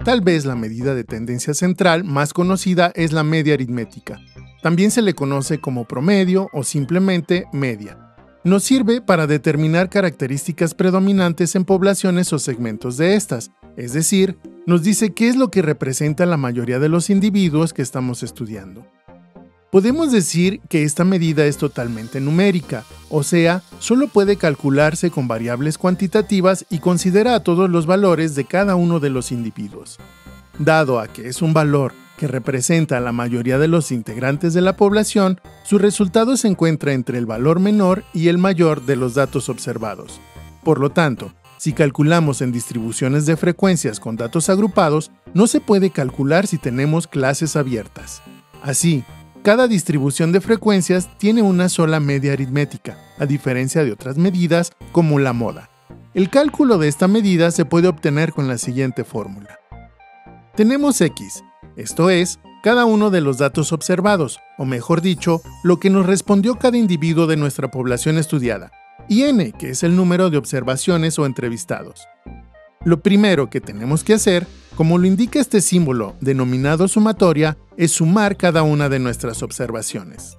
Tal vez la medida de tendencia central más conocida es la media aritmética. También se le conoce como promedio o simplemente media. Nos sirve para determinar características predominantes en poblaciones o segmentos de estas, es decir, nos dice qué es lo que representa la mayoría de los individuos que estamos estudiando. Podemos decir que esta medida es totalmente numérica, o sea, solo puede calcularse con variables cuantitativas y considera a todos los valores de cada uno de los individuos. Dado a que es un valor que representa a la mayoría de los integrantes de la población, su resultado se encuentra entre el valor menor y el mayor de los datos observados. Por lo tanto, si calculamos en distribuciones de frecuencias con datos agrupados, no se puede calcular si tenemos clases abiertas. Así, cada distribución de frecuencias tiene una sola media aritmética, a diferencia de otras medidas como la moda. El cálculo de esta medida se puede obtener con la siguiente fórmula. Tenemos X, esto es, cada uno de los datos observados, o mejor dicho, lo que nos respondió cada individuo de nuestra población estudiada, y N, que es el número de observaciones o entrevistados. Lo primero que tenemos que hacer, como lo indica este símbolo denominado sumatoria, es sumar cada una de nuestras observaciones.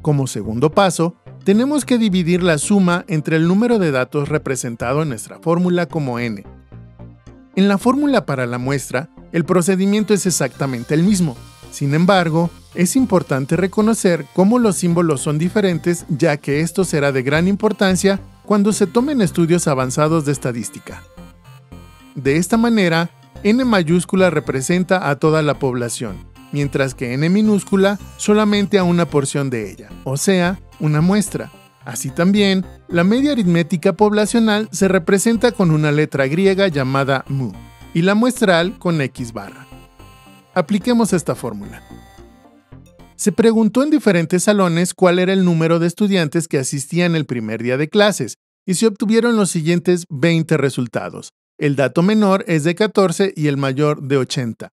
Como segundo paso, tenemos que dividir la suma entre el número de datos representado en nuestra fórmula como n. En la fórmula para la muestra, el procedimiento es exactamente el mismo. Sin embargo, es importante reconocer cómo los símbolos son diferentes, ya que esto será de gran importancia cuando se tomen estudios avanzados de estadística. De esta manera, n mayúscula representa a toda la población, mientras que n minúscula solamente a una porción de ella, o sea, una muestra. Así también, la media aritmética poblacional se representa con una letra griega llamada mu, y la muestral con x barra. Apliquemos esta fórmula. Se preguntó en diferentes salones cuál era el número de estudiantes que asistían el primer día de clases, y se obtuvieron los siguientes 20 resultados. El dato menor es de 14 y el mayor de 80.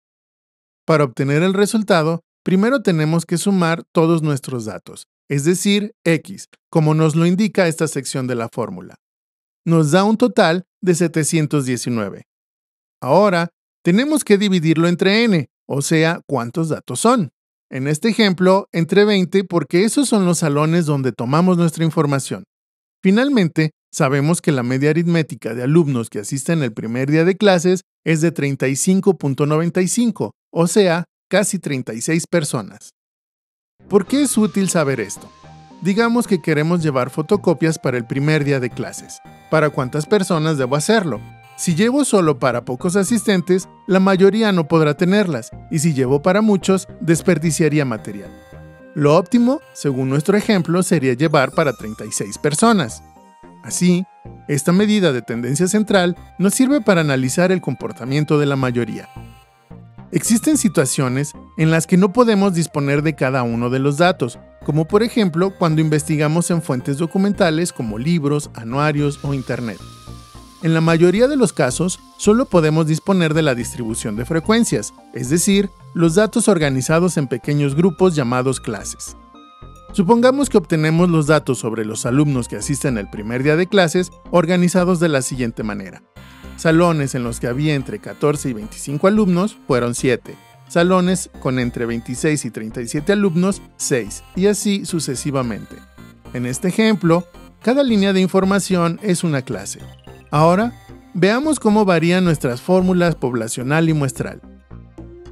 Para obtener el resultado, primero tenemos que sumar todos nuestros datos, es decir, x, como nos lo indica esta sección de la fórmula. Nos da un total de 719. Ahora, tenemos que dividirlo entre n, o sea, ¿cuántos datos son? En este ejemplo, entre 20 porque esos son los salones donde tomamos nuestra información. Finalmente, sabemos que la media aritmética de alumnos que asisten el primer día de clases es de 35.95, o sea, casi 36 personas. ¿Por qué es útil saber esto? Digamos que queremos llevar fotocopias para el primer día de clases. ¿Para cuántas personas debo hacerlo? Si llevo solo para pocos asistentes, la mayoría no podrá tenerlas, y si llevo para muchos, desperdiciaría material. Lo óptimo, según nuestro ejemplo, sería llevar para 36 personas. Así, esta medida de tendencia central nos sirve para analizar el comportamiento de la mayoría. Existen situaciones en las que no podemos disponer de cada uno de los datos, como por ejemplo cuando investigamos en fuentes documentales como libros, anuarios o internet. En la mayoría de los casos, solo podemos disponer de la distribución de frecuencias, es decir, los datos organizados en pequeños grupos llamados clases. Supongamos que obtenemos los datos sobre los alumnos que asisten el primer día de clases organizados de la siguiente manera. Salones en los que había entre 14 y 25 alumnos fueron 7. Salones con entre 26 y 37 alumnos, 6, y así sucesivamente. En este ejemplo, cada línea de información es una clase. Ahora, veamos cómo varían nuestras fórmulas poblacional y muestral.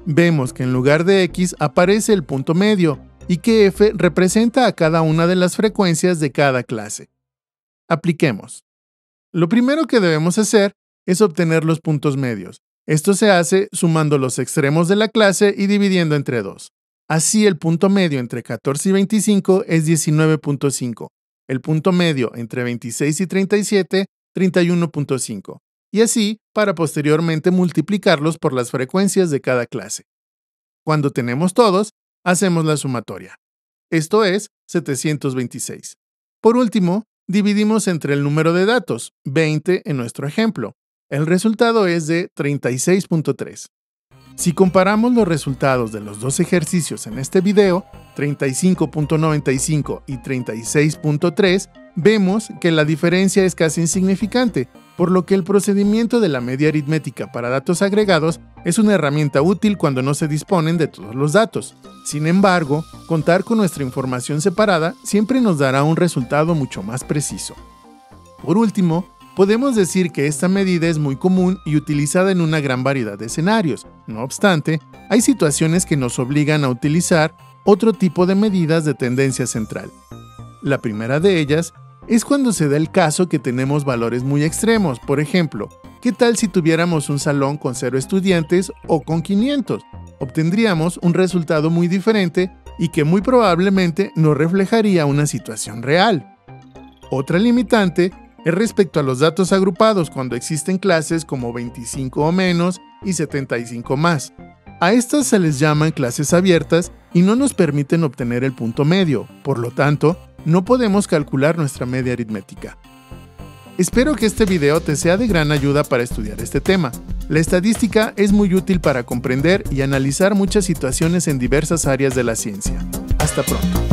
Vemos que en lugar de x aparece el punto medio y que f representa a cada una de las frecuencias de cada clase. Apliquemos. Lo primero que debemos hacer es obtener los puntos medios. Esto se hace sumando los extremos de la clase y dividiendo entre 2. Así, el punto medio entre 14 y 25 es 19.5. El punto medio entre 26 y 37, 31.5. Y así, para posteriormente multiplicarlos por las frecuencias de cada clase. Cuando tenemos todos, hacemos la sumatoria. Esto es 726. Por último, dividimos entre el número de datos, 20 en nuestro ejemplo. El resultado es de 36.3. Si comparamos los resultados de los dos ejercicios en este video, 35.95 y 36.3, vemos que la diferencia es casi insignificante, por lo que el procedimiento de la media aritmética para datos agregados es una herramienta útil cuando no se disponen de todos los datos. Sin embargo, contar con nuestra información separada siempre nos dará un resultado mucho más preciso. Por último, podemos decir que esta medida es muy común y utilizada en una gran variedad de escenarios. No obstante, hay situaciones que nos obligan a utilizar otro tipo de medidas de tendencia central. La primera de ellas es cuando se da el caso que tenemos valores muy extremos. Por ejemplo, ¿qué tal si tuviéramos un salón con 0 estudiantes o con 500? Obtendríamos un resultado muy diferente y que muy probablemente no reflejaría una situación real. Otra limitante es respecto a los datos agrupados cuando existen clases como 25 o menos y 75 más. A estas se les llaman clases abiertas y no nos permiten obtener el punto medio, por lo tanto, no podemos calcular nuestra media aritmética. Espero que este video te sea de gran ayuda para estudiar este tema. La estadística es muy útil para comprender y analizar muchas situaciones en diversas áreas de la ciencia. Hasta pronto.